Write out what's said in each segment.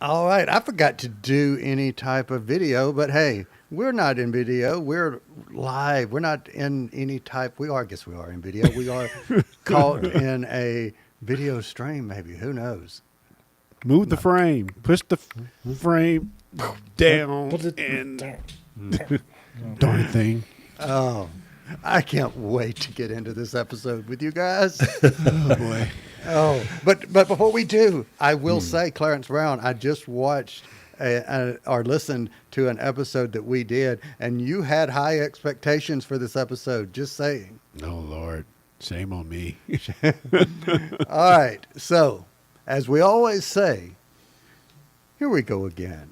All right, I forgot to do any type of video, but hey, we're not in video. We're live. We're not in any type. We are. I guess we are in video. We are caught in a video stream. Maybe who knows? Move the No. frame. Push the frame down. Put it And down. darn thing. Oh, I can't wait to get into this episode with you guys. Oh boy. Oh, but before we do, I will say, Clarence Brown, I just watched or listened to an episode that we did, and you had high expectations for this episode. Just saying. Oh Lord. Shame on me. All right. So, as we always say, here we go again.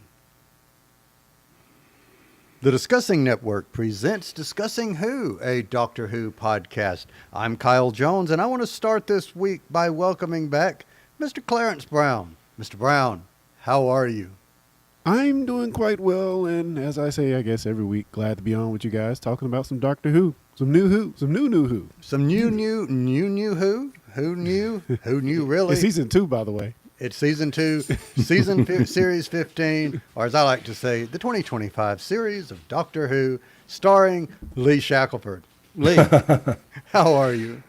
The Discussing Network presents Discussing Who, a Doctor Who podcast. I'm Kyle Jones, and I want to start this week by welcoming back Mr. Clarence Brown. Mr. Brown, how are you? I'm doing quite well, and as I say, I guess every week, glad to be on with you guys talking about some Doctor Who. Some new Who. Some new Who. Some new Who? Who knew? Who knew really? It's season 2, by the way. It's season 2, series 15, or as I like to say, the 2025 series of Doctor Who, starring Lee Shackelford. Lee, how are you?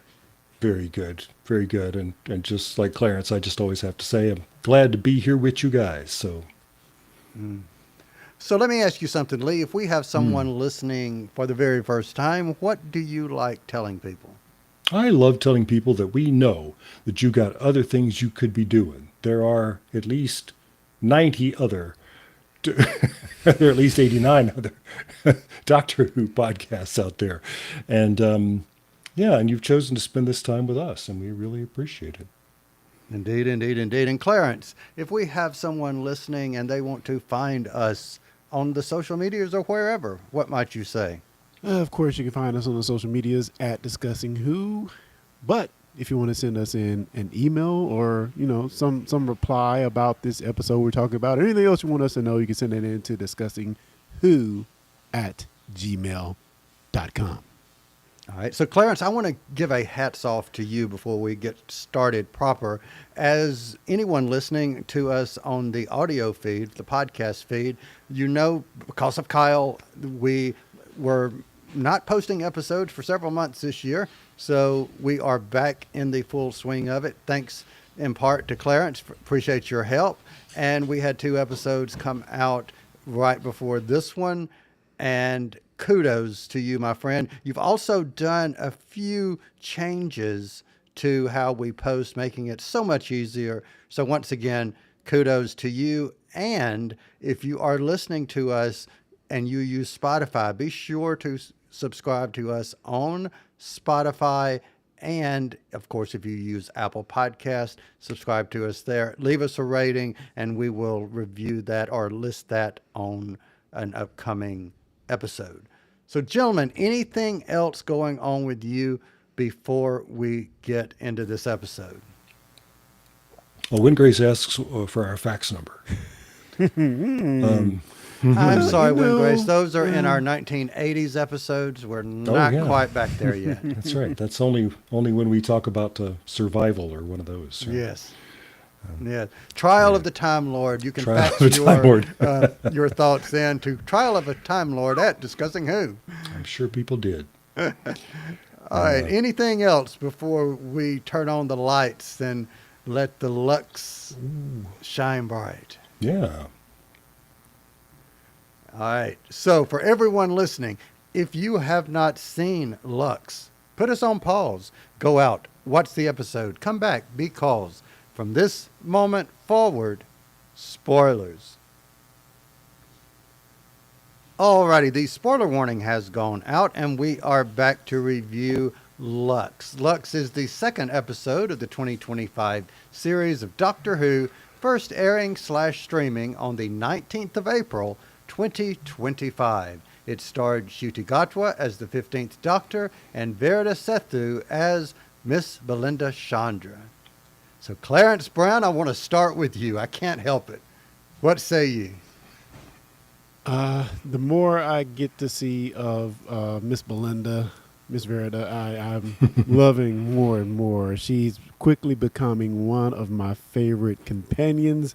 Very good. Very good. And just like Clarence, I just always have to say I'm glad to be here with you guys. So So let me ask you something, Lee. If we have someone listening for the very first time, what do you like telling people? I love telling people that we know that you got other things you could be doing. There are at least 90 other, there are at least 89 other Doctor Who podcasts out there. And yeah, and you've chosen to spend this time with us, and we really appreciate it. Indeed, indeed, indeed. And Clarence, if we have someone listening and they want to find us on the social medias or wherever, what might you say? Of course, you can find us on the social medias at Discussing Who. But if you want to send us in an email or, some reply about this episode we're talking about, or anything else you want us to know, you can send it in to discussingwho@gmail.com. All right. So, Clarence, I want to give a hats off to you before we get started proper. As anyone listening to us on the audio feed, the podcast feed, because of Kyle, we were not posting episodes for several months this year. So we are back in the full swing of it. Thanks in part to Clarence. Appreciate your help. And we had 2 episodes come out right before this one. And kudos to you, my friend. You've also done a few changes to how we post, making it so much easier. So once again, kudos to you. And if you are listening to us and you use Spotify, be sure to subscribe to us on Spotify. And of course, if you use Apple Podcast, subscribe to us there. Leave us a rating and we will review that or list that on an upcoming episode. So gentlemen, anything else going on with you before we get into this episode? Well, Wingrace asks for our fax number. I'm sorry, You know, Wingrace. Those are in our 1980s episodes. We're not yeah. quite back there yet. That's right. That's only when we talk about survival or one of those. Right? Yes. Yeah. Trial of the Time Lord. You can Trial fax of the Time Lord. your thoughts in to Trial of a Time Lord at Discussing Who. I'm sure people did. All right. Anything else before we turn on the lights and let the Lux shine bright? Yeah. All right. So for everyone listening, if you have not seen Lux, put us on pause. Go out, watch the episode, come back, because from this moment forward, spoilers. Alrighty, the spoiler warning has gone out and we are back to review Lux. Lux is the second episode of the 2025 series of Doctor Who, first airing / streaming on the 19th of April, 2025. It starred Ncuti Gatwa as the 15th Doctor and Verita Sethu as Miss Belinda Chandra. So Clarence Brown, I want to start with you. I can't help it. What say you? The more I get to see of Miss Belinda, Miss Verita, I'm loving more and more. She's quickly becoming one of my favorite companions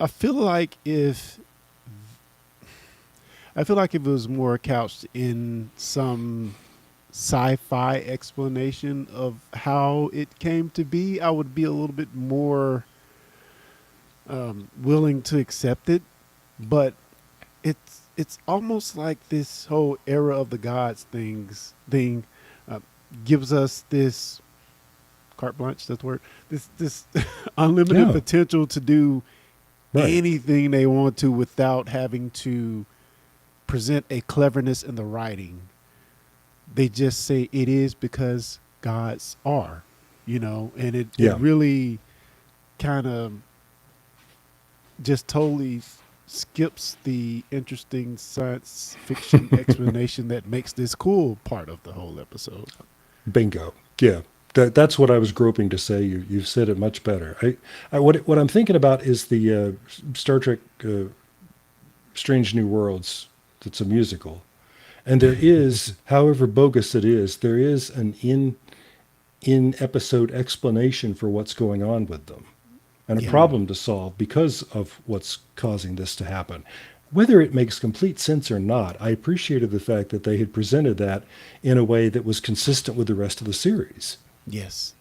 I feel like if it was more couched in some sci-fi explanation of how it came to be, I would be a little bit more willing to accept it. But it's almost like this whole era of the gods thing uh, gives us this carte blanche. That's the word. This unlimited Yeah. potential to do Right. anything they want to without having to present a cleverness in the writing. They just say it is because gods are, and it Yeah. really kind of just totally skips the interesting science fiction explanation that makes this cool part of the whole episode. Bingo. Yeah. That's what I was groping to say. You've said it much better. What I'm thinking about is the Star Trek Strange New Worlds. It's a musical, and there is, however bogus it is, there is an in episode explanation for what's going on with them, and a Yeah. problem to solve because of what's causing this to happen. Whether it makes complete sense or not, I appreciated the fact that they had presented that in a way that was consistent with the rest of the series. Yes.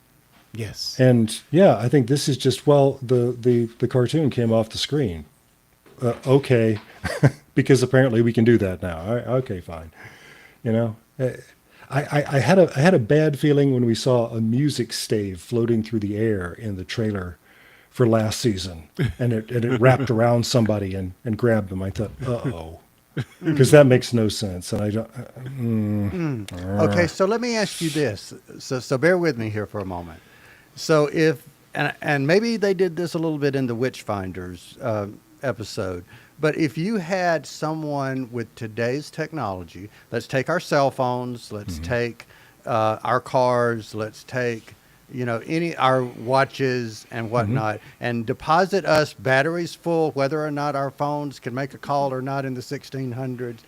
And yeah, I think this is just, well, the cartoon came off the screen. Okay, because apparently we can do that now. All right, okay, fine. I had a bad feeling when we saw a music stave floating through the air in the trailer for last season, and it wrapped around somebody and grabbed them. I thought, uh-oh, because that makes no sense, and I don't. Okay, so let me ask you this. So bear with me here for a moment. So if and maybe they did this a little bit in the Witchfinders episode, but if you had someone with today's technology, let's take our cell phones, let's take our cars, let's take our watches and whatnot, and deposit us batteries full, whether or not our phones can make a call or not in the 1600s.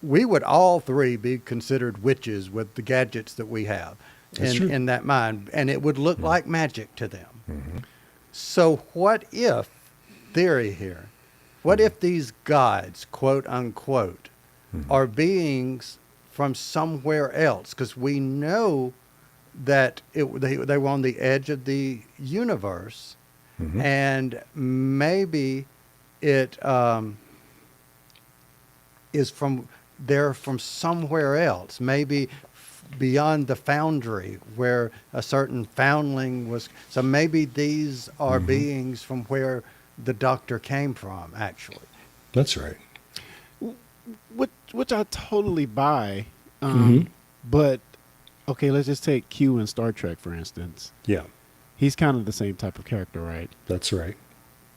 We would all three be considered witches with the gadgets that we have That's true. in that mind, and it would look like magic to them. So what if, theory here, what if these gods, quote unquote, are beings from somewhere else? Because we know that they were on the edge of the universe, and maybe it is they're from somewhere else, maybe beyond the foundry where a certain foundling was. So maybe these are beings from where the Doctor came from, actually. That's right. Which I totally buy. But okay, let's just take Q in Star Trek for instance. Yeah, He's kind of the same type of character, right? that's right.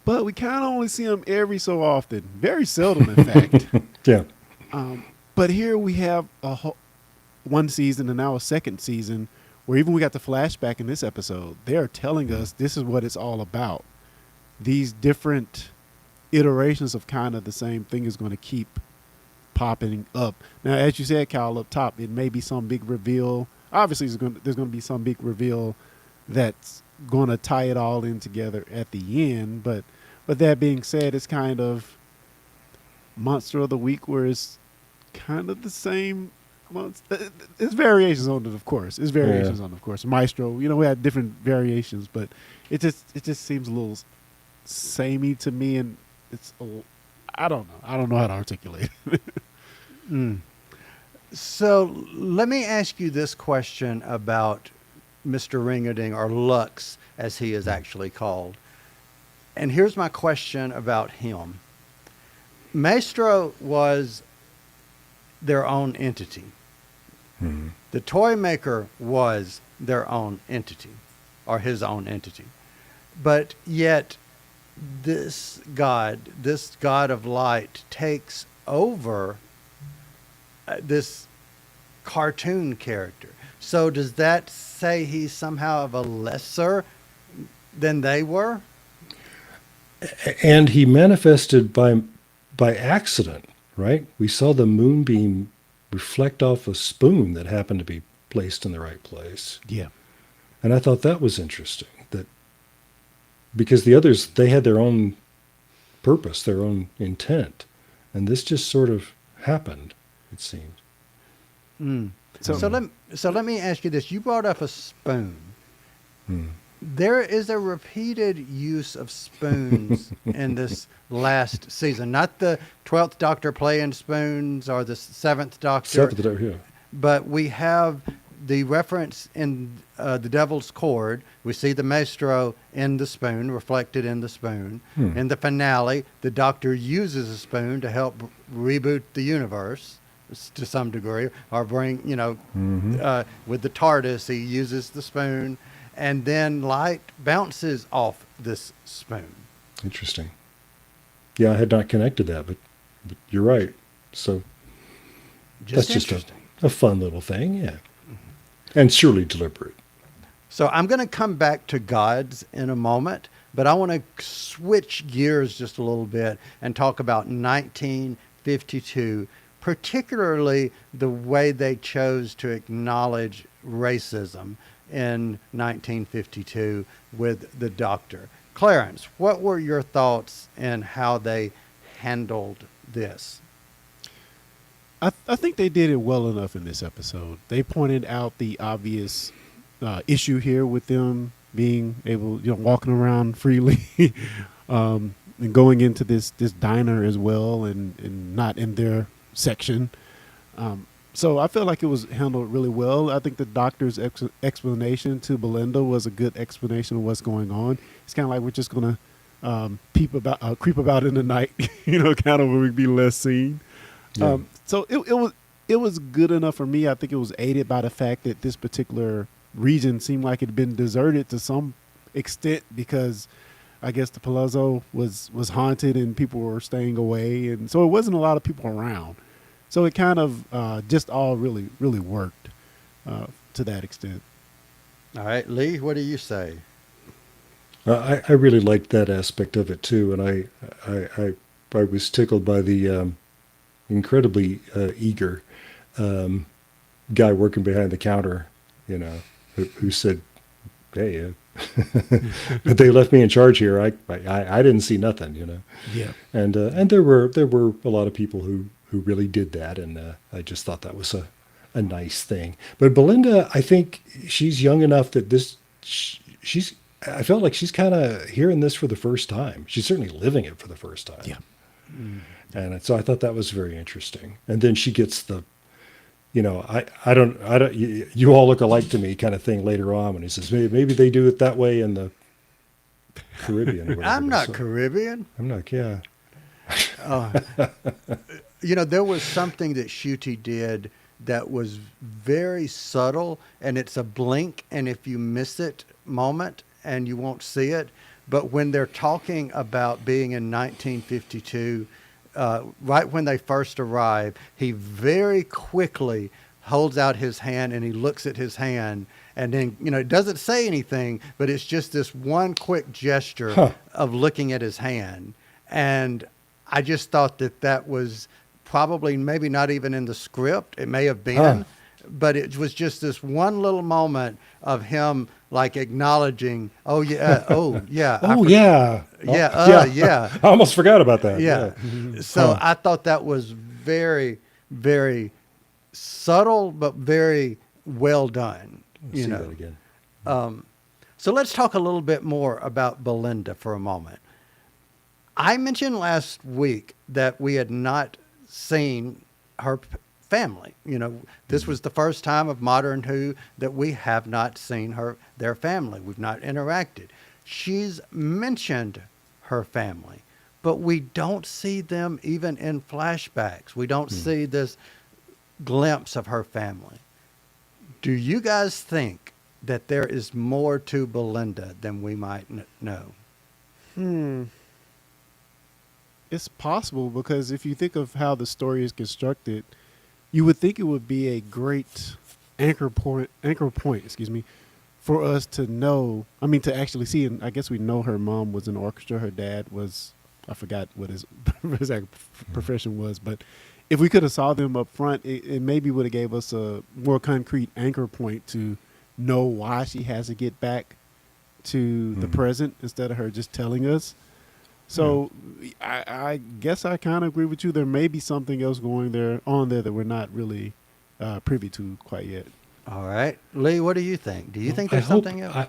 But we kind of only see him every so often, very seldom, in fact. Yeah, But here we have one season and now a second season where even we got the flashback in this episode. They're telling us this is what it's all about. These different iterations of kind of the same thing is going to keep popping up. Now, as you said, Kyle, up top, it may be some big reveal. Obviously, there's going to be some big reveal that's going to tie it all in together at the end. But that being said, it's kind of Monster of the Week, where it's kind of the same. It's variations on it, of course. It's variations on it, of course. Maestro, we had different variations, but it just seems a little samey to me, and I don't know. I don't know how to articulate it. So let me ask you this question about Mr. Ring-a-Ding, or Lux, as he is actually called. And here's my question about him. Maestro was their own entity. The toy maker was their own entity, or his own entity. But yet this God of light, takes over this cartoon character. So does that say he's somehow of a lesser than they were? and he manifested by accident, right? We saw the moonbeam reflect off a spoon that happened to be placed in the right place. Yeah. And I thought that was interesting, that because the others, they had their own purpose, their own intent. And this just sort of happened, it seems. So let me ask you this. You brought up a spoon. Hmm. There is a repeated use of spoons in this last season. Not the 12th Doctor playing spoons or the 7th Doctor. Seventh, yeah. But we have the reference in The Devil's Cord. We see the Maestro in the spoon, reflected in the spoon. In the finale, the Doctor uses a spoon to help reboot the universe to some degree, or bring, with the TARDIS, he uses the spoon, and then light bounces off this spoon. Interesting. Yeah, I had not connected that, but you're right. So Just that's just interesting. a fun little thing, yeah. And surely deliberate. So I'm going to come back to gods in a moment, but I want to switch gears just a little bit and talk about 1952, particularly the way they chose to acknowledge racism in 1952 with the Doctor. Clarence, what were your thoughts in how they handled this? I think they did it well enough in this episode. They pointed out the obvious issue here with them being able, walking around freely, and going into this diner as well, and not in their section. So I felt like it was handled really well. I think the Doctor's explanation to Belinda was a good explanation of what's going on. It's kind of like we're just gonna creep about in the night, kind of where we'd be less seen. Yeah. So it was good enough for me. I think it was aided by the fact that this particular region seemed like it had been deserted to some extent, because I guess the Palazzo was haunted and people were staying away, and so it wasn't a lot of people around. So it kind of just all really, really worked to that extent. All right, Lee, what do you say? I really liked that aspect of it too, and I was tickled by the incredibly eager guy working behind the counter, who said, "Hey, but they left me in charge here. I didn't see nothing, Yeah. And there were a lot of people who really did that, and I just thought that was a nice thing. But Belinda, I think she's young enough that she's. I felt like she's kind of hearing this for the first time. She's certainly living it for the first time. Yeah. And so I thought that was very interesting. And then she gets the, I don't, you all look alike to me kind of thing later on when he says, maybe they do it that way in the Caribbean. Or whatever. I'm not Caribbean. I'm not, yeah. There was something that Shuti did that was very subtle, and it's a blink, and if you miss it moment, and you won't see it. But when they're talking about being in 1952, right when they first arrive, he very quickly holds out his hand and he looks at his hand, and then, it doesn't say anything, but it's just this one quick gesture of looking at his hand. And I just thought that was probably maybe not even in the script. It may have been, but it was just this one little moment of him like acknowledging, oh yeah. Yeah. Yeah. I almost forgot about that. Yeah. So I thought that was very, very subtle, but very well done. See that again. So let's talk a little bit more about Belinda for a moment. I mentioned last week that we had not seen her family. This was the first time of Modern Who that we have not seen their family. We've not interacted. She's mentioned her family, but we don't see them even in flashbacks. We don't see this glimpse of her family. Do you guys think that there is more to Belinda than we might know? It's possible, because if you think of how the story is constructed, you would think it would be a great anchor point, for us to know. I mean, to actually see. And I guess we know her mom was in the orchestra. Her dad was, I forgot what his exact profession was, but if we could have saw them up front, it maybe would have gave us a more concrete anchor point to know why she has to get back to the present, instead of her just telling us. So I guess I kind of agree with you. There may be something else going on there that we're not really privy to quite yet. All right, Lee, what do you think? Do you think I there's hope, something else?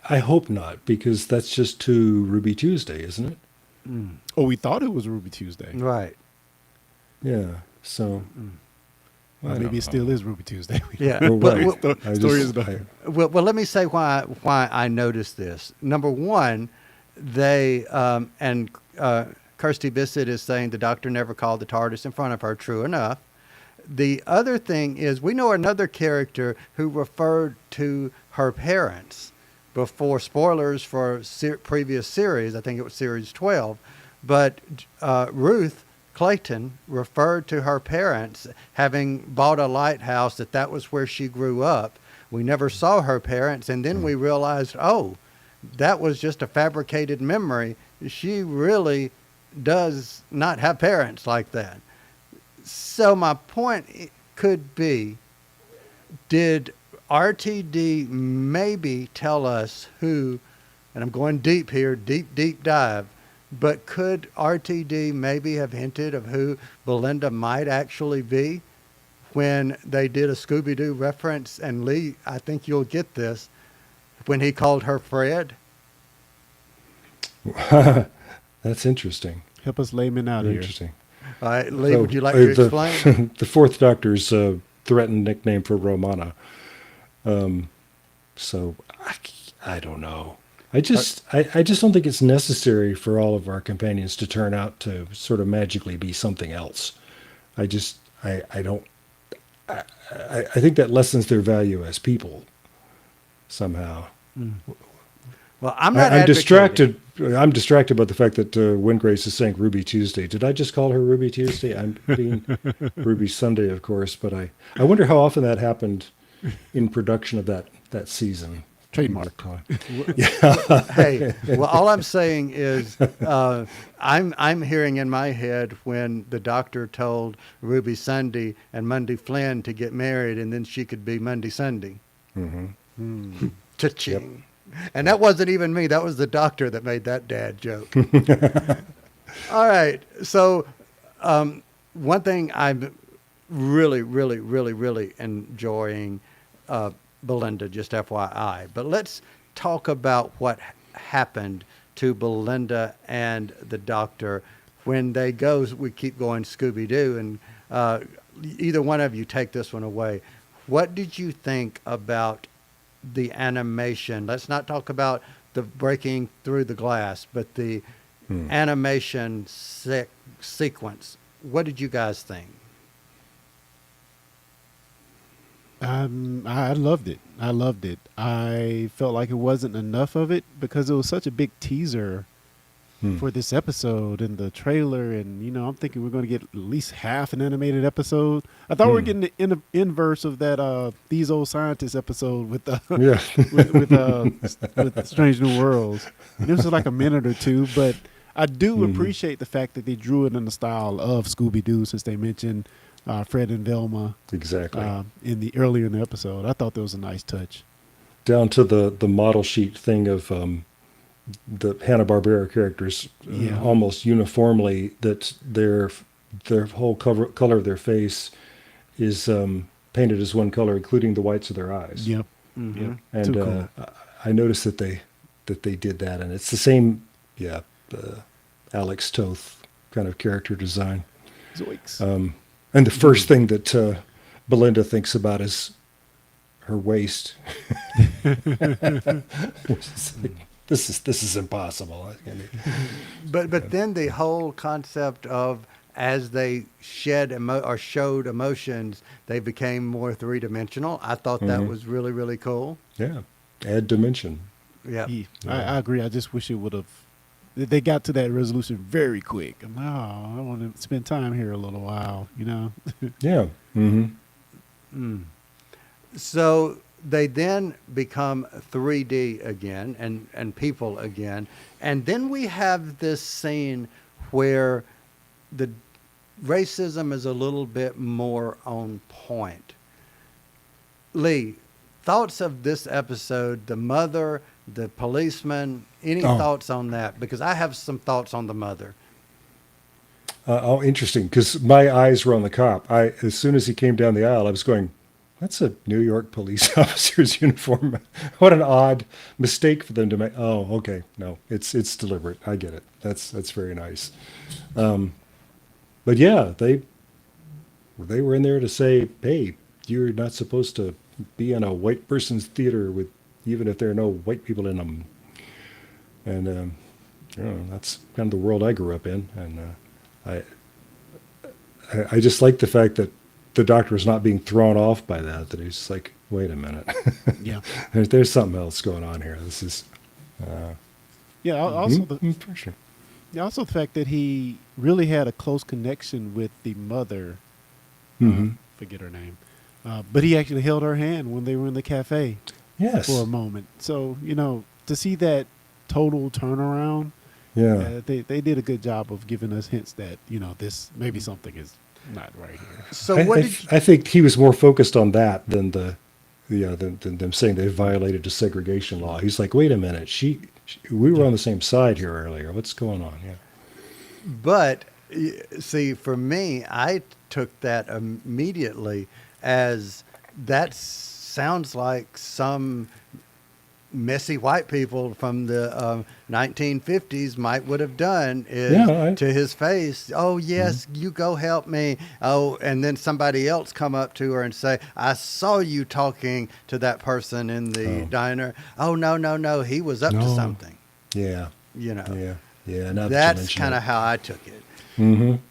I hope not, because that's just too Ruby Tuesday, isn't it? Oh, we thought it was Ruby Tuesday. Right. Yeah. So I don't Maybe it know. still is Ruby Tuesday. Yeah. Well, But- right. well, I Story just- is done. well, let me say why I noticed this. Number one, they and Kirsty Bissett is saying the doctor never called the TARDIS in front of her. True enough. The other thing is we know another character who referred to her parents before. Spoilers for previous series. I think it was series 12. But Ruth Clayton referred to her parents having bought a lighthouse, that was where she grew up. We never saw her parents, and then we realized, oh, that was just a fabricated memory. She really does not have parents like that. So my point could be, did RTD maybe tell us who, and I'm going deep here, deep dive, but could RTD maybe have hinted of who Belinda might actually be when they did a Scooby-Doo reference? And Lee, I think you'll get this, when he called her Fred. That's interesting. Help us layman out Very here. interesting. All right, Lee, would you like the, to explain? The Fourth Doctor's threatened nickname for Romana. So I don't know. I just don't think it's necessary for all of our companions to turn out to sort of magically be something else. I don't. I think that lessens their value as people somehow. Well, I'm not I'm advocating- distracted. I'm distracted by the fact that Windgrace is saying Ruby Tuesday. Did I just call her Ruby Tuesday? I'm being Ruby Sunday, of course. But I wonder how often that happened in production of that season. Trademark. Hey, well, all I'm saying is I'm hearing in my head when the doctor told Ruby Sunday and Monday Flynn to get married, and then she could be Monday Sunday. Mm-hmm. Cha-ching. And that wasn't even me. That was the doctor that made that dad joke. All right. So one thing I'm really enjoying Belinda, just FYI. But let's talk about what happened to Belinda and the doctor when they go. We keep going Scooby-Doo, and either one of you take this one away. What did you think about the animation? Let's not talk about the breaking through the glass, but the animation sequence. What did you guys think? I loved it. I felt like it wasn't enough of it because it was such a big teaser for this episode and the trailer. And, I'm thinking we're going to get at least half an animated episode. I thought we were getting the inverse of that These Old Scientists episode with Yeah. with Strange New Worlds. And it was like a minute or two, but I do appreciate the fact that they drew it in the style of Scooby-Doo, since they mentioned Fred and Velma Exactly. earlier in the episode. I thought that was a nice touch. Down to the model sheet thing of the Hanna-Barbera characters, almost uniformly, that their whole color of their face is painted as one color, including the whites of their eyes. Yep. Mm-hmm. Yep. And Too cool. I noticed that they did that, and it's the same, Alex Toth kind of character design. Zoinks. And the first thing that Belinda thinks about is her waist. It's like, this is impossible. But then the whole concept of, as they showed emotions, they became more three-dimensional. I thought that was really cool. Yeah, add dimension. Yeah. I agree. I just wish it would have. They got to that resolution very quick. I want to spend time here a little while. Yeah. Mm-hmm. So they then become 3D again and people again. And then we have this scene where the racism is a little bit more on point. Lee, thoughts of this episode, the mother the policeman. Any Oh. thoughts on that? Because I have some thoughts on the mother. Interesting, because my eyes were on the cop. As soon as he came down the aisle, I was going, "That's a New York police officer's uniform." What an odd mistake for them to make. Oh, okay, no, it's deliberate. I get it. That's very nice. But yeah, they were in there to say, "Hey, you're not supposed to be in a white person's theater with even if there are no white people in them." And you know, that's kind of the world I grew up in, and I I just like the fact that the doctor is not being thrown off by that. That he's just like, wait a minute, Yeah. there's something else going on here. This is Yeah. Also, for sure. also the fact that he really had a close connection with the mother. Mhm. Forget her name, but he actually held her hand when they were in the cafe Yes. for a moment. So to see that total turnaround, Yeah. they did a good job of giving us hints that this maybe something is not right here. So I, what I, did you, I think he was more focused on that than than them saying they violated a segregation law. He's like, wait a minute, we were on the same side here earlier. What's going on? Yeah. But see, for me, I took that immediately as that sounds like some messy white people from the 1950s would have done is Yeah, to his face, "Oh yes, you go help me." Oh, and then somebody else come up to her and say, "I saw you talking to that person in the diner." "Oh no, he was up to No. something." Yeah. You know, Yeah. Now that you that's mention kind it. of how I took it.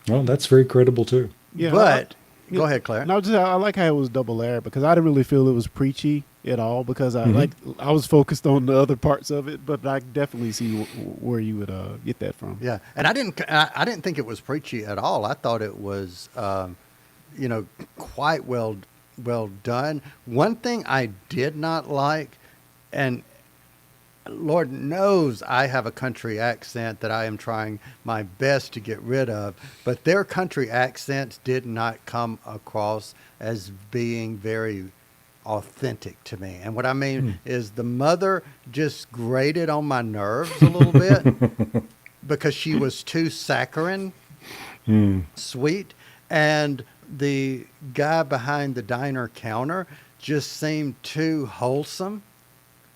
Well, that's very credible too. Yeah, But Yeah. go ahead, Claire. No, I like how it was double layered because I didn't really feel it was preachy at all because I was focused on the other parts of it, but I definitely see where you would get that from. Yeah, and I didn't think it was preachy at all. I thought it was, quite well done. One thing I did not like, and Lord knows I have a country accent that I am trying my best to get rid of, but their country accents did not come across as being very authentic to me. And what I mean is the mother just grated on my nerves a little bit because she was too saccharine, sweet, and the guy behind the diner counter just seemed too wholesome,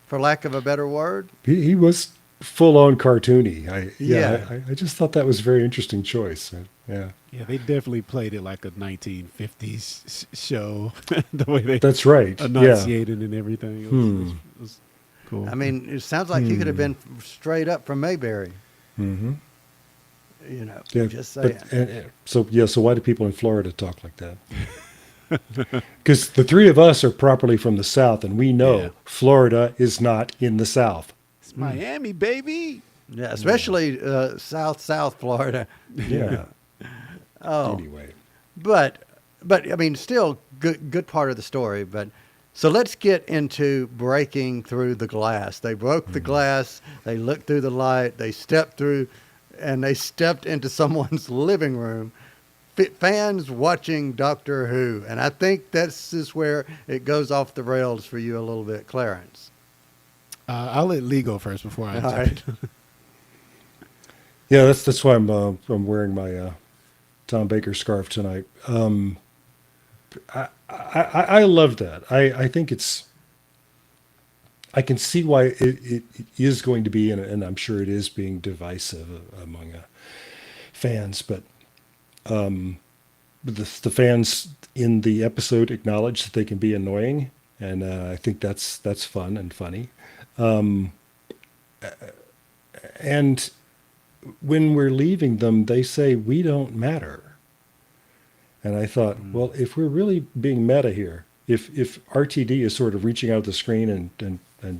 for lack of a better word. He was full on cartoony. Yeah. I just thought that was a very interesting choice. Yeah. Yeah, they definitely played it like a 1950s show, the way they That's right. Yeah. enunciated and everything. It was cool. I mean, it sounds like he could have been straight up from Mayberry. Mm-hmm. Yeah. Just saying. So why do people in Florida talk like that? Because the three of us are properly from the South, and we know Yeah. Florida is not in the South. It's Miami, baby. Yeah, especially South Florida. Yeah. Oh, Anyway. but I mean, still good part of the story. But so let's get into breaking through the glass. They broke the glass. They looked through the light. They stepped through, and they stepped into someone's living room. Fans watching Doctor Who, and I think this is where it goes off the rails for you a little bit, Clarence. I'll let Lee go first before I All jump right. in. Yeah, that's why I'm wearing my Tom Baker scarf tonight. I love that. I think I can see why it is going to be, and I'm sure it is being divisive among fans, but the fans in the episode acknowledge that they can be annoying, and I think that's fun and funny. And when we're leaving them, they say, "We don't matter." And I thought, well, if we're really being meta here, if RTD is sort of reaching out the screen and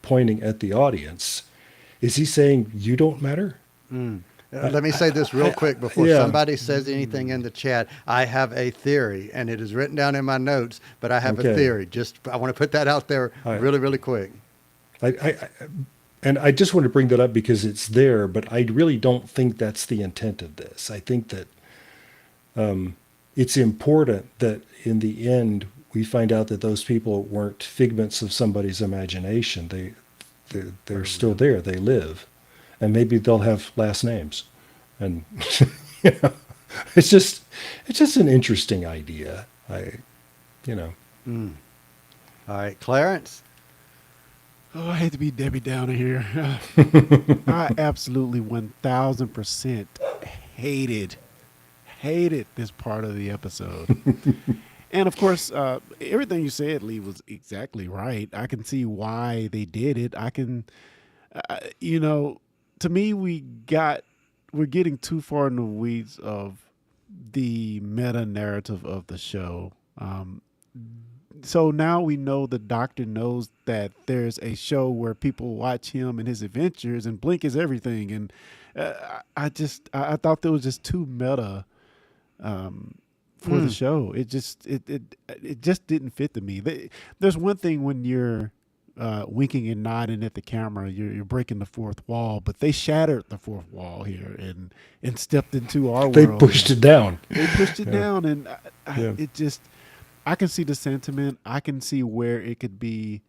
pointing at the audience, is he saying you don't matter? Let me say this real quick before yeah. somebody says anything in the chat. I have a theory, and it is written down in my notes, but I have a Okay. theory. I want to put that out there All right. really, really quick. And I just want to bring that up because it's there, but I really don't think that's the intent of this. I think that it's important that in the end we find out that those people weren't figments of somebody's imagination. they're still there. They live, and maybe they'll have last names, and you know, it's just an interesting idea. You know, All right, Clarence. Oh, I hate to be Debbie Downer here. I absolutely 1000% hated this part of the episode. And of course, everything you said, Lee, was exactly right. I can see why they did it. I can, to me, we're getting too far in the weeds of the meta narrative of the show. So now we know the Doctor knows that there's a show where people watch him and his adventures, and Blink is everything. And I thought that was just too meta for the show. It just didn't fit to me. There's one thing when you're winking and nodding at the camera, you're breaking the fourth wall, but they shattered the fourth wall here and stepped into our they world. pushed it down. They pushed it down, and Yeah. it just. I can see the sentiment. I can see where it could be.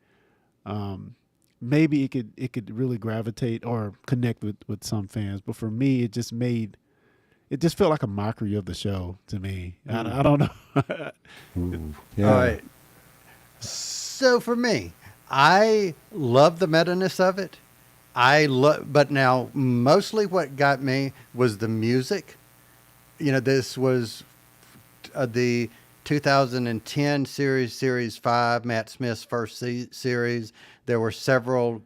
Maybe it could really gravitate or connect with some fans. But for me, it just felt like a mockery of the show to me. I don't know. Ooh, yeah. All right. So for me, I love the meta-ness of it. But now mostly what got me was the music. This was the 2010 series 5, Matt Smith's first series. There were several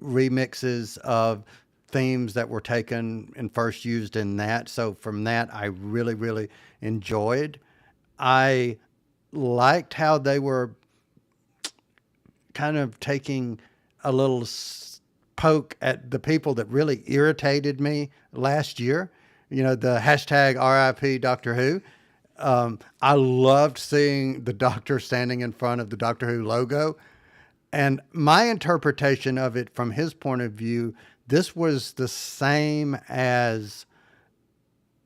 remixes of themes that were taken and first used in that. So from that, I really, really enjoyed. I liked how they were kind of taking a little poke at the people that really irritated me last year. The hashtag RIP Doctor Who. I loved seeing the Doctor standing in front of the Doctor Who logo. And my interpretation of it from his point of view, this was the same as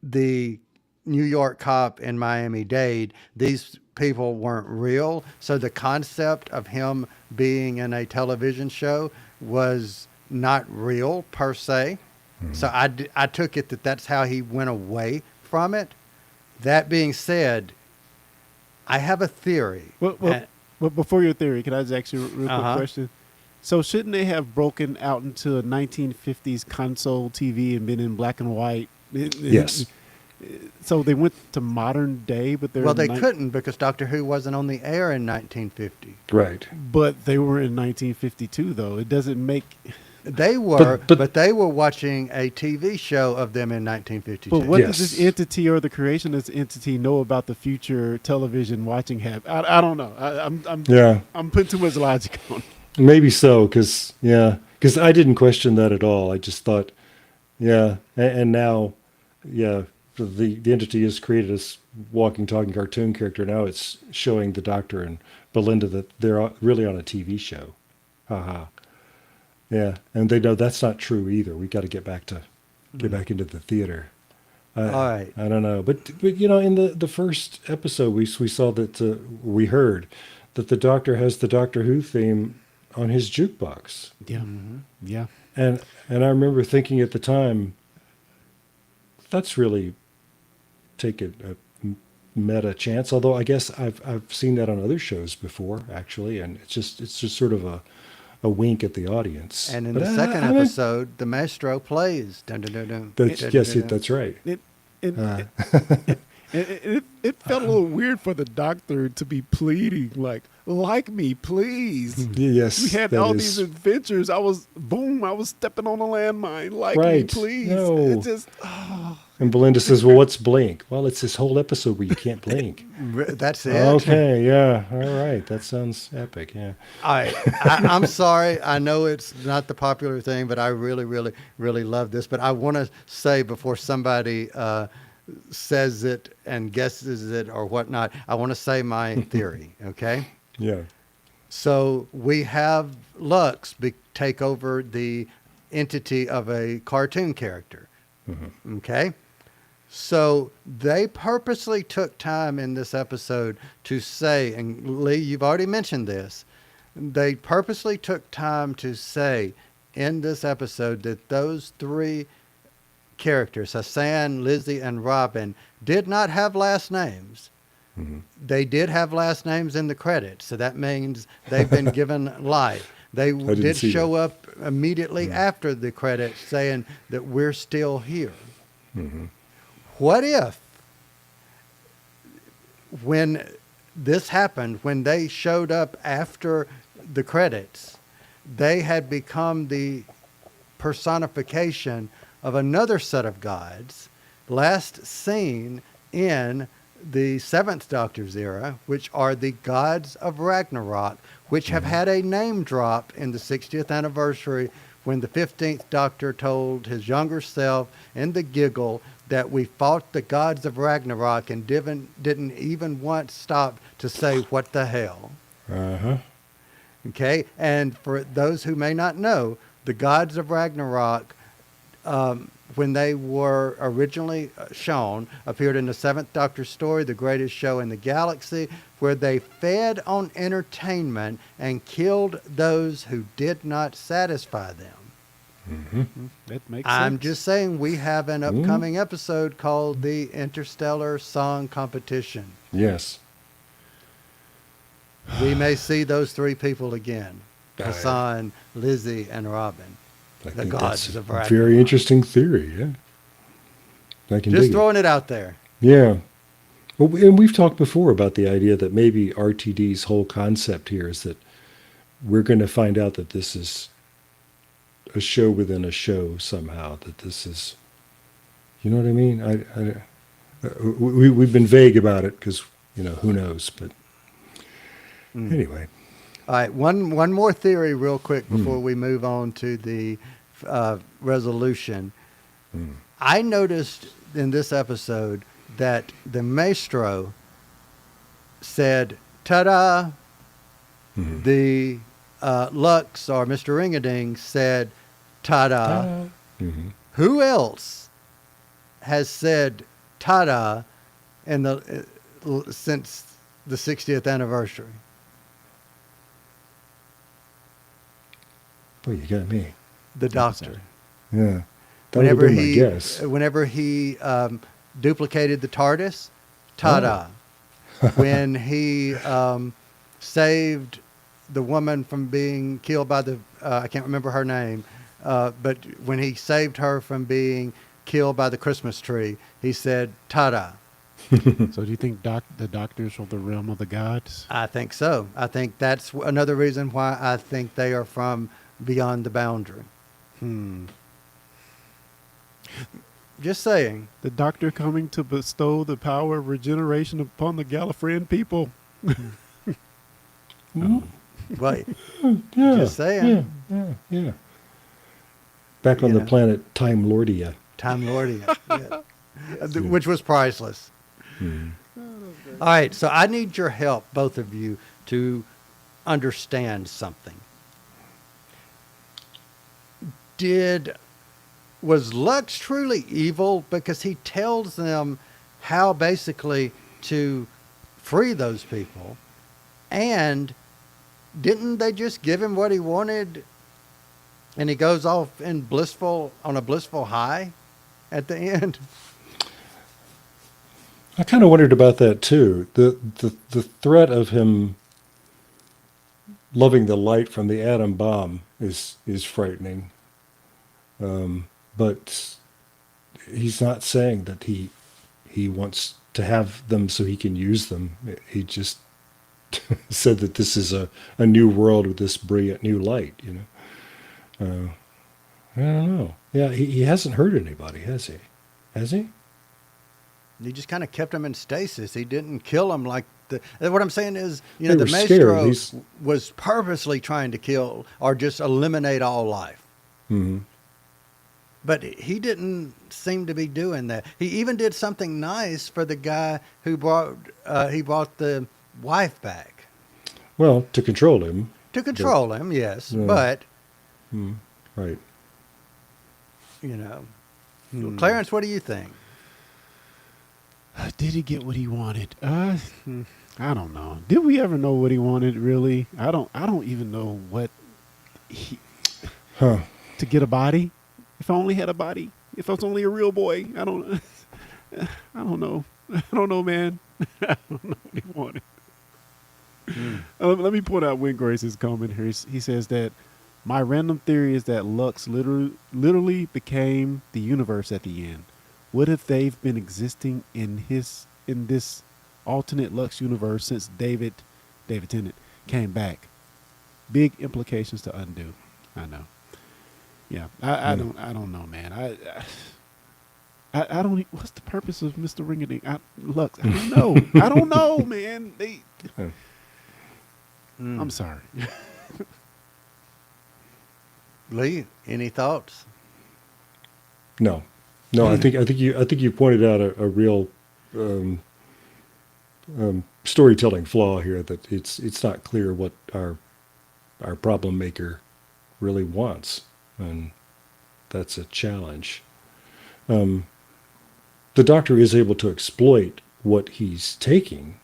the New York cop in Miami-Dade. These people weren't real. So the concept of him being in a television show was not real per se. So I took it that that's how he went away from it. That being said, I have a theory. Well, before your theory, can I just ask you a real quick question? So shouldn't they have broken out into a 1950s console TV and been in black and white? Yes. So they went to modern day, but they couldn't because Doctor Who wasn't on the air in 1950. Right. But they were in 1952, though. It doesn't make. They were, But- but they were watching a TV show of them in 1952. But what Yes. does this entity or the creation of this entity know about the future television watching habit? I don't know. Yeah. I'm putting too much logic on it. Maybe so, because I didn't question that at all. I just thought, and now, the entity is created as walking, talking cartoon character. Now it's showing the Doctor and Belinda that they're really on a TV show. Haha. Yeah, and they know that's not true either. We got to get back into the theater. All right. I don't know, but in the first episode, we saw that we heard that the Doctor has the Doctor Who theme on his jukebox. Yeah. Yeah. And I remember thinking at the time, that's really taking a meta chance. Although I guess I've seen that on other shows before, actually, and it's just sort of a wink at the audience. And in But the second episode, the maestro plays. Dun, dun, dun, dun. That's, Dun, yes, dun, dun. that's right. It felt a little weird for the Doctor to be pleading, like me, please. Yes, We had that all is- these adventures. I was stepping on a landmine. Like me, Right. please. No. It just, And Belinda says, "Well, what's blink?" Well, it's this whole episode where you can't blink. That's it. Okay, yeah, all right, that sounds epic. Yeah, All right. I'm sorry. I know it's not the popular thing, but I really, really, really love this. But I want to say before somebody says it and guesses it or whatnot, I want to say my theory, okay? yeah, So we have Lux take over the entity of a cartoon character, okay? So they purposely took time in this episode to say, and Lee, you've already mentioned this, they purposely took time to say in this episode that those three characters, Hassan, Lizzie, and Robin, did not have last names. They did have last names in the credits, so that means they've been given life. They didn't did see show that. up immediately after the credits saying that we're still here. What if, when this happened, when they showed up after the credits, they had become the personification of another set of gods, last seen in the Seventh Doctor's era, which are the gods of Ragnarok, which have had a name drop in the 60th anniversary when the 15th Doctor told his younger self in the giggle that we fought the gods of Ragnarok and didn't even once stop to say, what the hell? Uh-huh. Okay, and for those who may not know, the gods of Ragnarok, when they were originally shown, appeared in the Seventh Doctor story, The Greatest Show in the Galaxy, where they fed on entertainment and killed those who did not satisfy them. That makes I'm sense. just saying we have an upcoming episode called the Interstellar Song Competition. Yes. We may see those three people again. yeah. Hassan, Lizzie, and Robin. I The think gods that's of a Ragnarok. very interesting theory, yeah. I can Just dig it. throwing it out there. Yeah. Well, and we've talked before about the idea that maybe RTD's whole concept here is that we're going to find out that this is a show within a show somehow, that this is, you know what I mean? We've been vague about it because, who knows, but anyway. All right, one more theory real quick before we move on to the resolution. I noticed in this episode that the maestro said, ta-da. The Lux, or Mr. Ring-a-Ding, said, ta-da. Mhm. Who else has said ta-da in the since the 60th anniversary? Well, you got me. The Doctor. Yeah. That would have been my guess. Whenever he duplicated the TARDIS, ta-da. When he saved the woman from being killed by the, I can't remember her name, but when he saved her from being killed by the Christmas tree, he said, ta-da. So do you think the Doctors from the realm of the gods? I think so. I think that's another reason why I think they are from beyond the boundary. Just saying. The Doctor coming to bestow the power of regeneration upon the Gallifreyan people. Well, Yeah. just saying. Yeah. Back on You the know. planet Time Lordia. Time Lordia. Yeah. Which was priceless. All right, so I need your help, both of you, to understand something. Was Lux truly evil? Because he tells them how basically to free those people. And didn't they just give him what he wanted? And he goes off on a blissful high at the end. I kind of wondered about that too. The threat of him loving the light from the atom bomb is frightening. But he's not saying that he wants to have them so he can use them. He just said that this is a new world with this brilliant new light, I don't know. Yeah, he hasn't hurt anybody, has he? Has he? He just kind of kept them in stasis. He didn't kill them like what I'm saying is, They the were scared. Maestro He's- was purposely trying to kill or just eliminate all life. Mm-hmm. But he didn't seem to be doing that. He even did something nice for the guy who brought the wife back. Well, to control him. To control him, yes. Yeah. But, Right. Clarence, what do you think? Did he get what he wanted? I don't know. Did we ever know what he wanted? Really? I don't. I don't even know what he Huh. to get a body. If I only had a body. If I was only a real boy. I don't. I don't know. I don't know, man. I don't know what he wanted. Let me point out Win Grace's comment here. He says that my random theory is that Lux literally became the universe at the end. What if they've been existing in this alternate Lux universe since David Tennant came back? Big implications to undo. I know. Yeah, I don't know, man. I don't. What's the purpose of Mr. Ringading? Lux. I don't know. I don't know, man. I'm sorry. Lee, any thoughts? No, I think you pointed out a real storytelling flaw here, that it's not clear what our problem maker really wants, and that's a challenge. The Doctor is able to exploit what he's taking,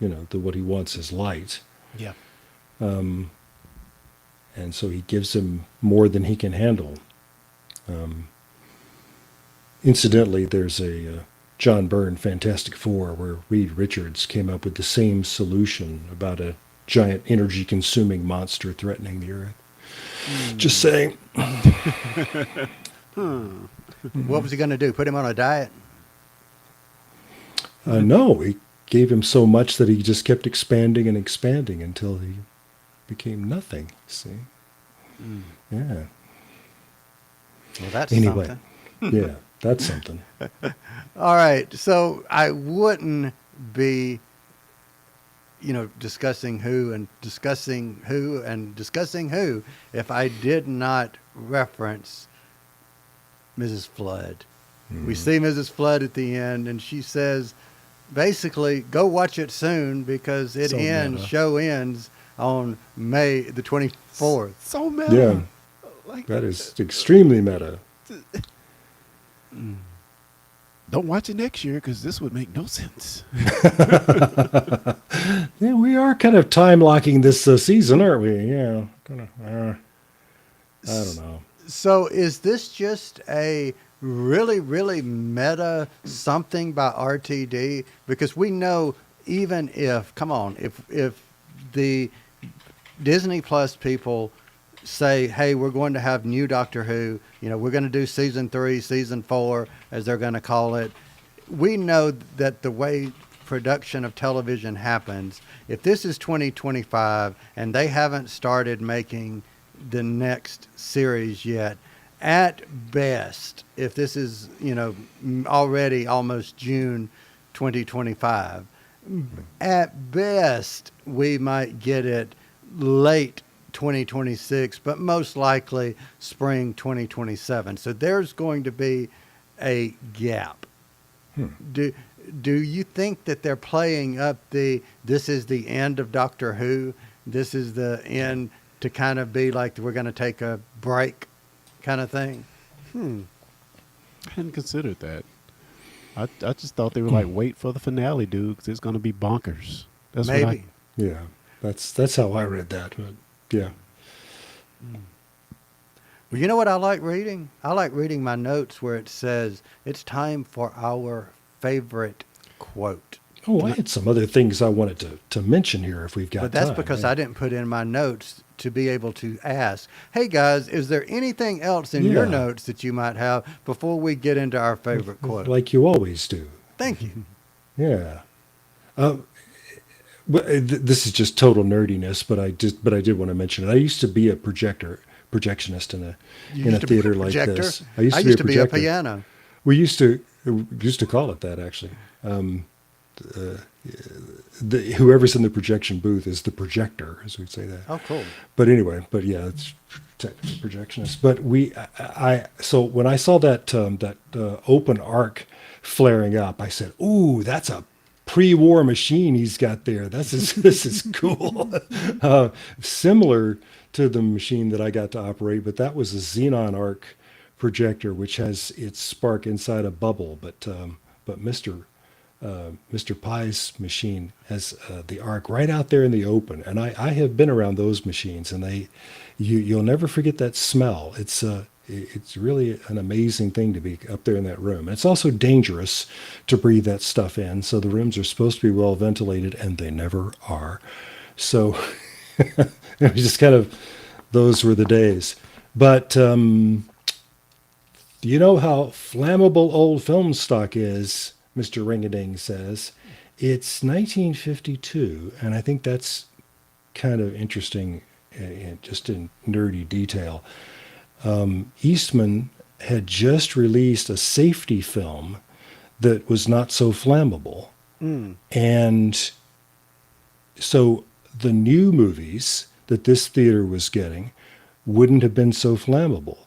what he wants is light. Yeah. And so he gives him more than he can handle. Incidentally, there's a John Byrne Fantastic Four where Reed Richards came up with the same solution about a giant energy-consuming monster threatening the Earth. Just saying. What was he going to do? Put him on a diet? No, he gave him so much that he just kept expanding and expanding until he became nothing. See? Yeah. Well, that's Anyway, something. yeah, that's something. All right. So I wouldn't be, discussing who if I did not reference Mrs. Flood. We see Mrs. Flood at the end, and she says, basically, go watch it soon because it So meta. show ends on May the 24th. So meta. Yeah, Like, that is extremely meta. don't watch it next year because this would make no sense. Yeah, we are kind of time locking this season, aren't we? Yeah, kind of. I don't know. So is this just a really, really meta something by RTD? Because we know even if the Disney Plus people say, hey, we're going to have new Doctor Who, we're going to do season 3, season 4, as they're going to call it. We know that the way production of television happens, if this is 2025 and they haven't started making the next series yet, at best, if this is, already almost June 2025, at best, we might get it late 2026, but most likely spring 2027. So there's going to be a gap. Do you think that they're playing up this is the end of Doctor Who? This is the end to kind of be like we're going to take a break kind of thing? I hadn't considered that. I just thought they were like, wait for the finale, dude, because it's going to be bonkers. That's Maybe. Yeah, that's how I read that. But yeah, Well, you know what I like reading? I like reading my notes where it says it's time for our favorite quote. oh, I had some other things I wanted to mention here if we've got But that's time. because Yeah. I didn't put in my notes to be able to ask, hey guys, is there anything else in your Yeah. notes that you might have before we get into our favorite quote? Like you always do. Thank you. Yeah. This is just total nerdiness, but I did want to mention it. I used to be a projectionist in a theater like projector? this. I used to be a projector. piano. We used to call it that, actually. Whoever's in the projection booth is the projector, as we'd say that. Oh, cool. But anyway, yeah, it's technically projectionist. But so when I saw that open arc flaring up, I said, "Ooh, that's a pre-war machine he's got there. This is cool." Similar to the machine that I got to operate, but that was a xenon arc projector, which has its spark inside a bubble. But Mr. Mr. Pye's machine has the arc right out there in the open, and I have been around those machines, and you'll never forget that smell. It's really an amazing thing to be up there in that room. It's also dangerous to breathe that stuff in. So the rooms are supposed to be well ventilated, and they never are. So it was just kind of, those were the days. But you know how flammable old film stock is, Mr. Ringading says. It's 1952, and I think that's kind of interesting, just in nerdy detail. Eastman had just released a safety film that was not so flammable. And so the new movies that this theater was getting wouldn't have been so flammable.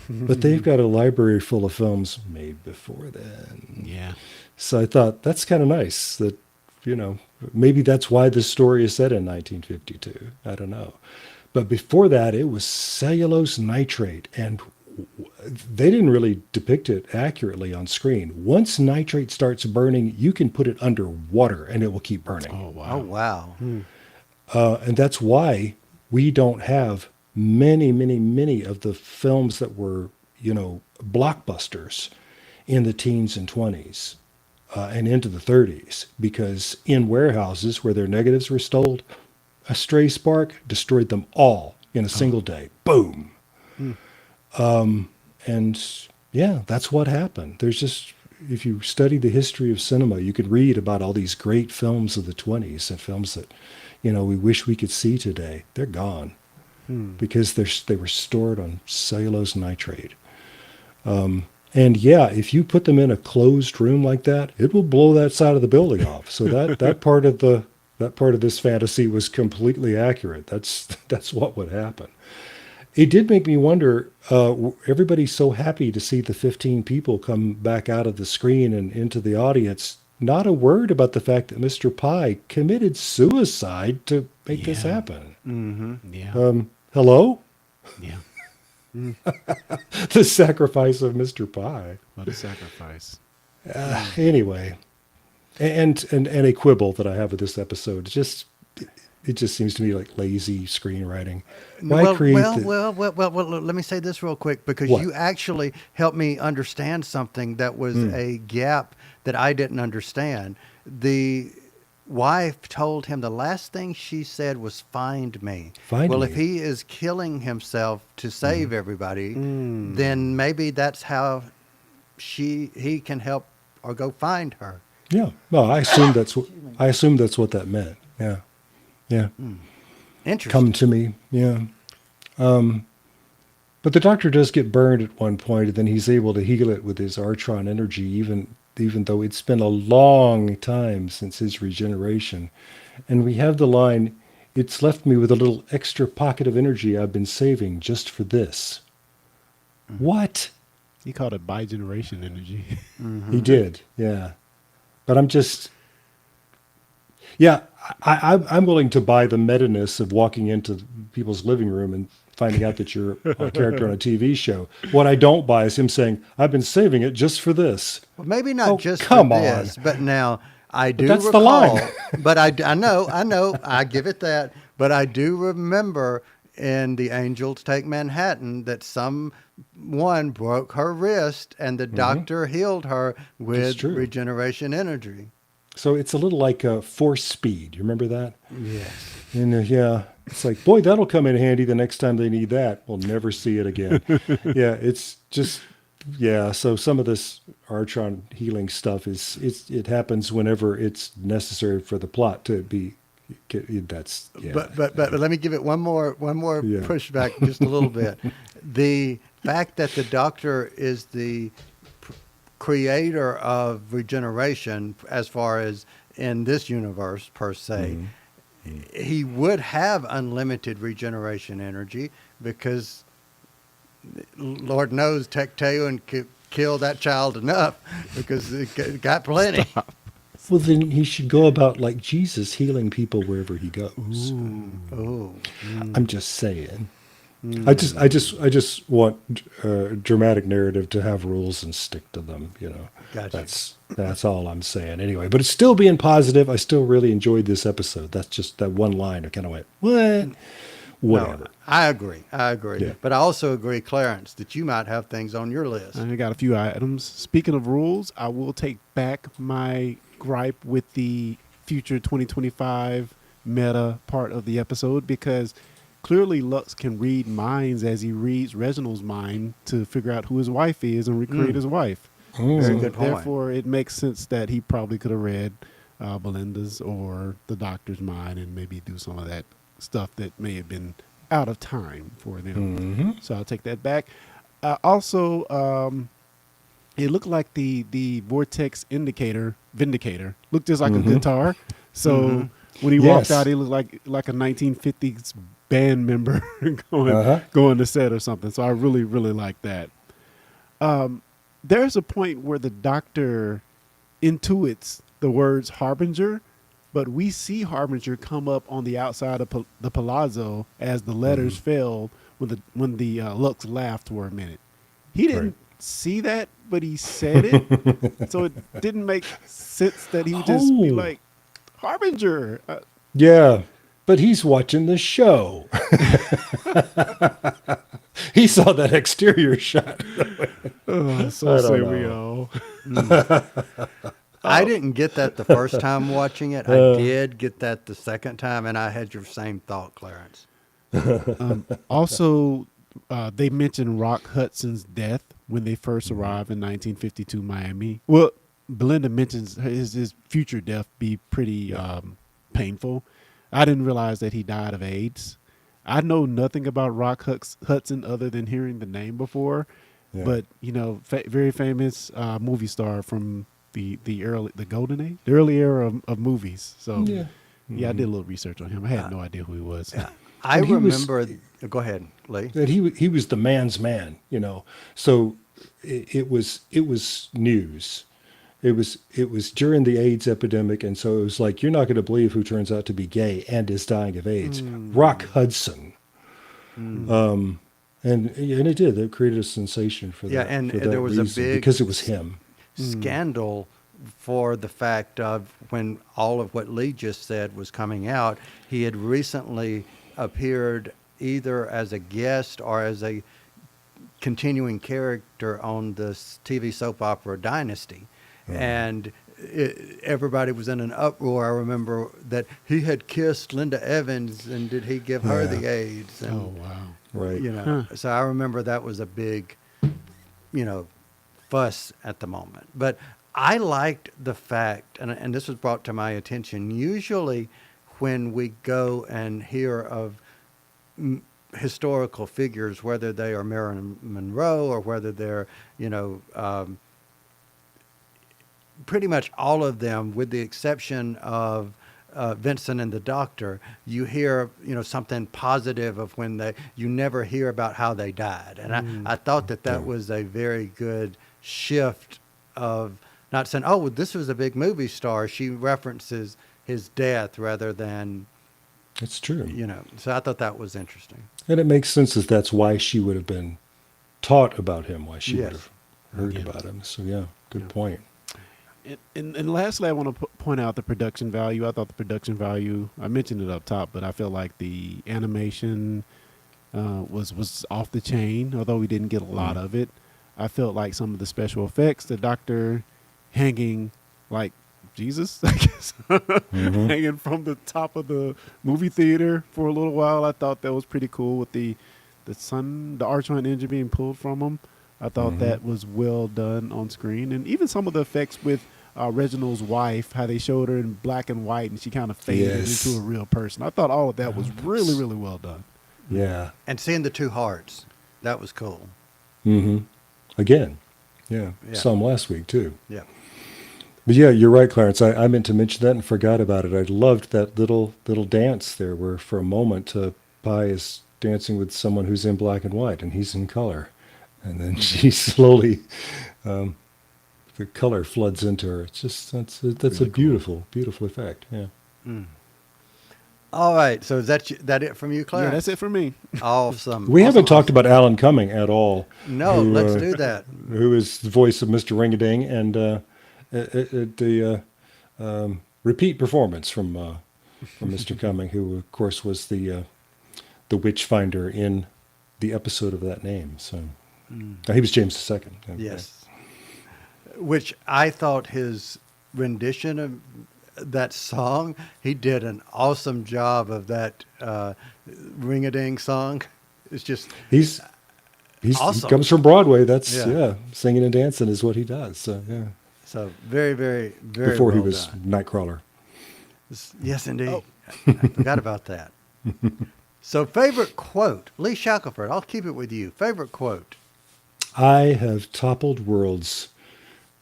But they've got a library full of films made before then. Yeah. So I thought that's kind of nice that, maybe that's why this story is set in 1952. I don't know. But before that, it was cellulose nitrate, and they didn't really depict it accurately on screen. Once nitrate starts burning, you can put it under water and it will keep burning. Oh, wow. Oh, wow. And that's why we don't have many of the films that were, blockbusters in the teens and 20s and into the 30s, because in warehouses where their negatives were stored, a stray spark destroyed them all in a single day. Boom. And yeah, that's what happened. There's just, if you study the history of cinema, you can read about all these great films of the 20s and films that, we wish we could see today. They're gone because they were stored on cellulose nitrate. And yeah, if you put them in a closed room like that, it will blow that side of the building off. So that part of this fantasy was completely accurate. That's what would happen. It did make me wonder, everybody's so happy to see the 15 people come back out of the screen and into the audience. Not a word about the fact that Mr. Pye committed suicide to make this happen. Mm-hmm. Yeah. Hello? Yeah. The sacrifice of Mr. Pye. What a sacrifice. Anyway, and a quibble that I have with this episode, it just seems to me like lazy screenwriting. Why Well, let me say this real quick, because What? you actually helped me understand something that was a gap that I didn't understand. The wife told him the last thing she said was, "Find me." Find if me. he is killing himself to save everybody, then maybe that's how he can help or go find her. Yeah. No, I assume that's what that meant. Yeah. Yeah. Interesting. Come to me. Yeah. But the doctor does get burned at one point, and then he's able to heal it with his Artron energy, even though it's been a long time since his regeneration. And we have the line, "It's left me with a little extra pocket of energy I've been saving just for this." What? He called it bi-generation energy. He did, yeah. But I'm just, yeah, I'm willing to buy the meta-ness of walking into people's living room and finding out that you're a character on a TV show. What I don't buy is him saying, "I've been saving it just for this." Well, maybe not Oh, just come for on. this, but now I do that's the recall. line. But I know, I give it that. But I do remember in The Angels Take Manhattan that someone broke her wrist and the doctor healed her with true. regeneration energy. So it's a little like Force Speed. You remember that? Yes. And yeah, it's like, boy, that'll come in handy the next time they need that. We'll never see it again. Yeah, it's just, yeah. So some of this Artron healing stuff it happens whenever it's necessary for the plot to be. That's yeah. But let me give it one more Yeah. pushback, just a little bit. The fact that the doctor is the creator of regeneration, as far as in this universe per se, he would have unlimited regeneration energy, because Lord knows Tecteun could kill that child enough, because it got plenty. Well, then he should go about like Jesus, healing people wherever he goes. Oh. I'm just saying. I just want dramatic narrative to have rules and stick to them. You know, Gotcha. that's all I'm saying. Anyway, but it's still being positive. I still really enjoyed this episode. That's just that one line. I kind of went, what? Whatever. No, I agree. Yeah. But I also agree, Clarence, that you might have things on your list. I got a few items. Speaking of rules, I will take back my gripe with the future 2025 meta part of the episode, because clearly Lux can read minds as he reads Reginald's mind to figure out who his wife is and recreate his wife. Very good point. Therefore, it makes sense that he probably could have read Belinda's or the doctor's mind and maybe do some of that stuff that may have been out of time for them. So I'll take that back. Also, it looked like the vortex vindicator looked just like a guitar. So when he walked out, he looked like a 1950s band member going to set or something. So I really, really like that. There's a point where the doctor intuits the words Harbinger, but we see Harbinger come up on the outside of the palazzo as the letters fell when the Lux laughed for a minute. He didn't see that, but he said it, so it didn't make sense that he would just be like Harbinger. Yeah, but he's watching the show. He saw that exterior shot. So I say don't we know. all. I didn't get that the first time watching it. I did get that the second time, and I had your same thought, Clarence. Also, they mentioned Rock Hudson's death when they first arrived in 1952 Miami. Well, Belinda mentions his future death be pretty painful. I didn't realize that he died of AIDS. I know nothing about Rock Hudson other than hearing the name before, but very famous movie star from the golden age, the early era of movies. So I did a little research on him. I had no idea who he was. I And he was- remember. Go ahead, Lee. That he was the man's man, So it was news. It was during the AIDS epidemic, and so it was like, you're not going to believe who turns out to be gay and is dying of AIDS. Rock Hudson. And it did. It created a sensation for that. Yeah, and for that there was a reason, big because it was him. scandal for the fact of when all of what Lee just said was coming out. He had recently appeared either as a guest or as a continuing character on the TV soap opera Dynasty. And everybody was in an uproar. I remember that he had kissed Linda Evans, and did he give her the AIDS? And, Oh wow! Right. So I remember that was a big, fuss at the moment. But I liked the fact, and this was brought to my attention, usually when we go and hear of historical figures, whether they are Marilyn Monroe or whether they're, pretty much all of them, with the exception of Vincent and the Doctor, you hear, something positive of when you never hear about how they died. And I thought that was a very good shift of not saying, oh, well, this was a big movie star. She references his death rather than, It's true. So I thought that was interesting. And it makes sense that that's why she would have been taught about him, why she would Yes. have heard about him. So, yeah, good point. And lastly, I want to point out the production value. I thought the production value, I mentioned it up top, but I feel like the animation was off the chain, although we didn't get a lot of it. I felt like some of the special effects, the Doctor hanging like Jesus, I guess, hanging from the top of the movie theater for a little while. I thought that was pretty cool with the Archon engine being pulled from him. I thought that was well done on screen. And even some of the effects with Reginald's wife, how they showed her in black and white and she kind of faded into a real person. I thought all of that was really, really well done. Yeah. And seeing the two hearts, that was cool. Again. Yeah. Yeah. Saw him last week, too. Yeah. But yeah, you're right, Clarence. I meant to mention that and forgot about it. I loved that little dance there where for a moment Pi is dancing with someone who's in black and white and he's in color. And then she slowly, the color floods into her. It's just, that's a Really cool. beautiful, beautiful effect. Yeah. All right. So is that it from you, Claire? Yeah, that's it for me. Awesome. We haven't Awesome, talked awesome. about Alan Cumming at all. No, let's do that. Who is the voice of Mr. Ring-a-Ding, and the repeat performance from Mr. Cumming, who of course was the witch finder in the episode of that name. So he was James II. Okay. Yes. Which I thought his rendition of that song, he did an awesome job of that ring-a-ding song. It's just He's Awesome. He comes from Broadway. That's Yeah. singing and dancing is what he does. So yeah, so very, very, very before he well was done. Nightcrawler. Yes, indeed. I forgot about that. So favorite quote, Lee Shackelford, I'll keep it with you. Favorite quote. I have toppled worlds.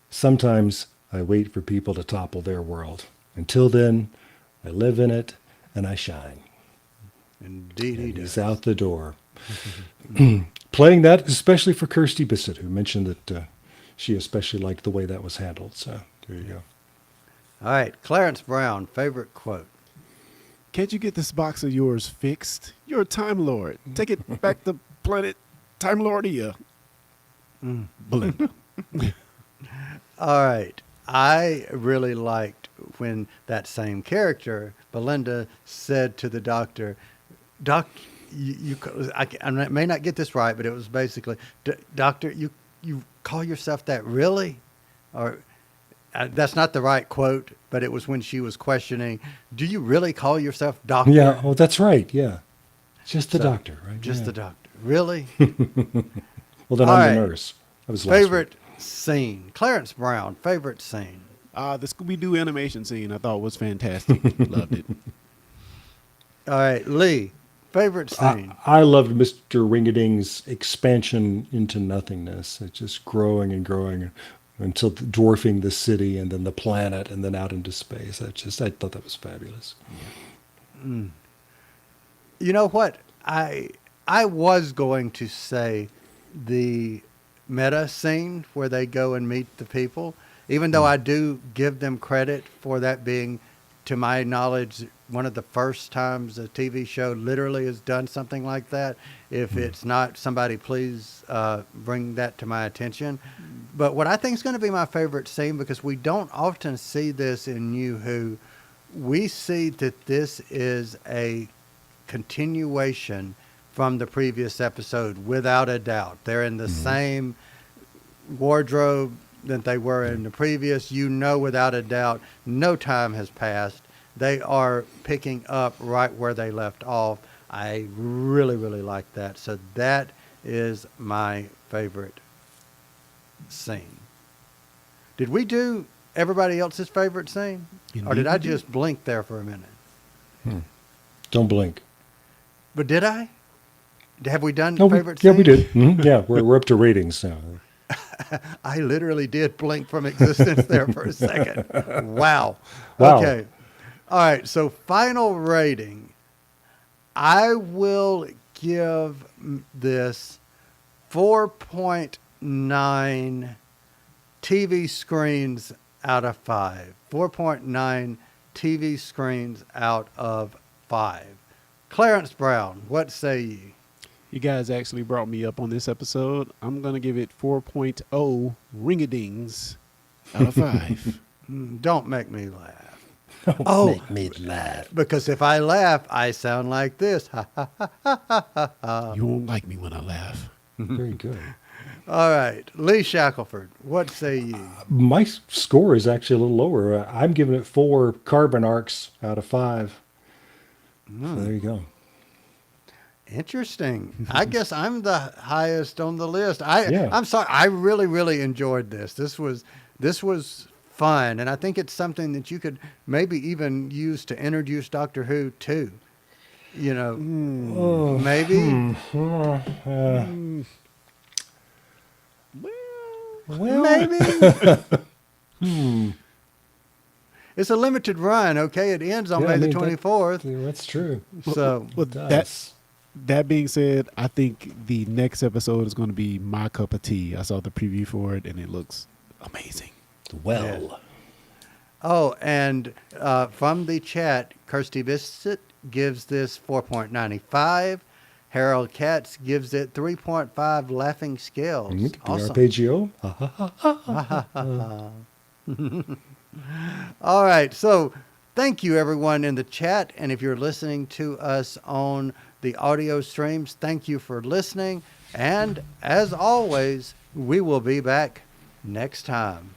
Sometimes I wait for people to topple their world. Until then, I live in it and I shine. Indeed he And does. he's out the door. Playing that especially for Kirsty Bissett, who mentioned that she especially liked the way that was handled. So there you go. All right, Clarence Brown, favorite quote. Can't you get this box of yours fixed? You're a Time Lord. Take it back to planet Time Lordia. Belinda. All right. I really liked when that same character, Belinda, said to the doctor, Doc, I may not get this right, but it was basically, Doctor, you call yourself that really? Or that's not the right quote, but it was when she was questioning, do you really call yourself doctor? Yeah, oh, that's right. Yeah. Just the So, doctor, right? Just Yeah. the doctor. Really? Well, then All I'm right. the nurse. That was last Favorite week. scene. Clarence Brown, favorite scene. The Scooby-Doo animation scene I thought was fantastic. Loved it. All right, Lee, favorite scene. I loved Mr. Ring-a-Ding's expansion into nothingness. It's just growing and growing until dwarfing the city and then the planet and then out into space. I thought that was fabulous. You know what? I was going to say the meta scene where they go and meet the people, even though I do give them credit for that being, to my knowledge, one of the first times a TV show literally has done something like that. If it's not, somebody please bring that to my attention. But what I think is going to be my favorite scene, because we don't often see this in New Who, we see that this is a continuation from the previous episode, without a doubt. They're in the same wardrobe that they were in the previous. You know, without a doubt, no time has passed. They are picking up right where they left off. I really, really like that. So that is my favorite scene. Did we do everybody else's favorite scene? Or did Indeed I we did. just blink there for a minute? Don't blink. But did I? Have we done No, favorite yeah, scene? we did. Mhm. Yeah, we're up to ratings now. I literally did blink from existence there for a second. Wow. Wow. Okay. All right. So final rating. I will give this 4.9 TV screens out of 5. 4.9 TV screens out of 5. Clarence Brown, what say ye? You guys actually brought me up on this episode. I'm going to give it 4.0 ring-a-dings out of 5. Don't make me laugh. Oh, Make me laugh. because if I laugh, I sound like this. You won't like me when I laugh. Very good. All right. Lee Shackelford, what say ye? My score is actually a little lower. I'm giving it 4 carbon arcs out of 5. So there you go. Interesting. I guess I'm the highest on the list. Yeah. I'm sorry. I really, really enjoyed this. This was fun, and I think it's something that you could maybe even use to introduce Doctor Who to. You know, maybe. Well, Maybe. It's a limited run, okay? It ends on Yeah, May I the mean, that- 24th. Yeah, that's true. So, well, It does. that being said, I think the next episode is going to be my cup of tea. I saw the preview for it, and it looks amazing. Well, Oh, and from the chat, Kirsty Bissett gives this 4.95. Harold Katz gives it 3.5 laughing scales. The Awesome. arpeggio. All right. So thank you, everyone in the chat. And if you're listening to us on the audio streams, thank you for listening. And as always, we will be back next time.